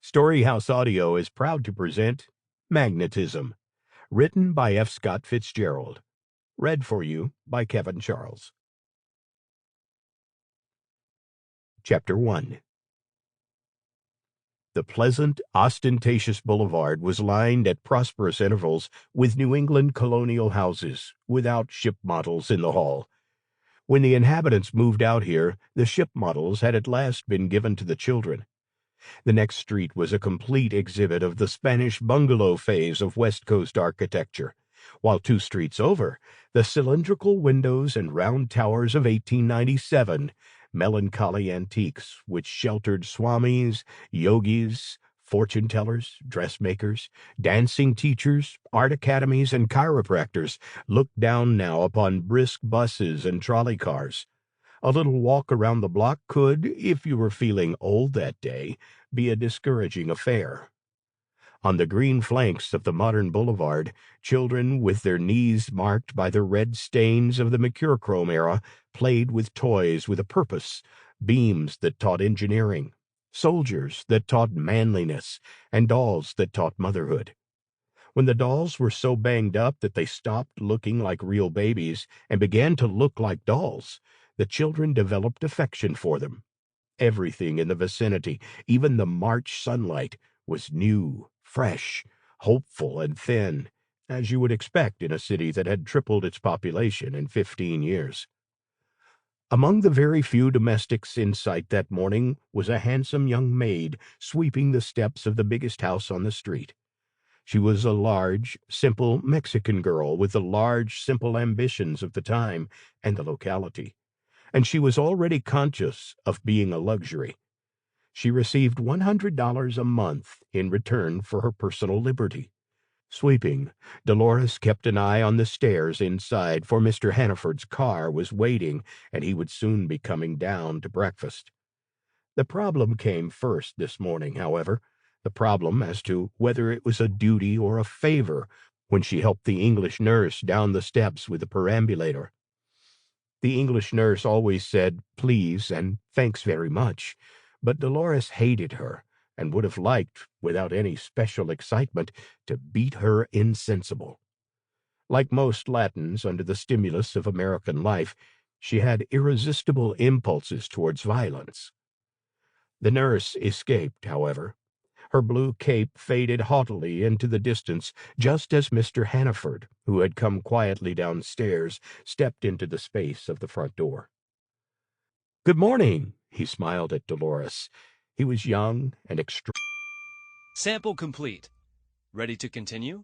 Storyhouse Audio is proud to present Magnetism, written by F. Scott Fitzgerald, read for you by Kevin Charles. Chapter 1. The pleasant, ostentatious boulevard was lined at prosperous intervals with New England colonial houses, without ship models in the hall. When the inhabitants moved out here, the ship models had at last been given to the children. The next street was a complete exhibit of the Spanish bungalow phase of West Coast architecture, while 2 streets over, the cylindrical windows and round towers of 1897, melancholy antiques which sheltered swamis, yogis, fortune-tellers, dressmakers, dancing teachers, art academies, and chiropractors, looked down now upon brisk buses and trolley cars. A little walk around the block could, if you were feeling old that day, be a discouraging affair. On the green flanks of the modern boulevard, children with their knees marked by the red stains of the mercurochrome era played with toys with a purpose, beams that taught engineering, soldiers that taught manliness, and dolls that taught motherhood. When the dolls were so banged up that they stopped looking like real babies and began to look like dolls, the children developed affection for them. Everything in the vicinity, even the March sunlight, was new, fresh, hopeful, and thin, as you would expect in a city that had tripled its population in 15 years. Among the very few domestics in sight that morning was a handsome young maid sweeping the steps of the biggest house on the street. She was a large, simple Mexican girl with the large, simple ambitions of the time and the locality, and she was already conscious of being a luxury. She received $100 a month in return for her personal liberty. Sweeping, Dolores kept an eye on the stairs inside, for Mr. Hannaford's car was waiting, and he would soon be coming down to breakfast. The problem came first this morning, however, the problem as to whether it was a duty or a favor when she helped the English nurse down the steps with the perambulator. The English nurse always said please and thanks very much, but Dolores hated her and would have liked, without any special excitement, to beat her insensible. Like most Latins under the stimulus of American life, she had irresistible impulses towards violence. The nurse escaped, however. Her blue cape faded haughtily into the distance just as Mr. Hannaford, who had come quietly downstairs, stepped into the space of the front door. "Good morning," he smiled at Dolores. He was young and Sample complete. Ready to continue?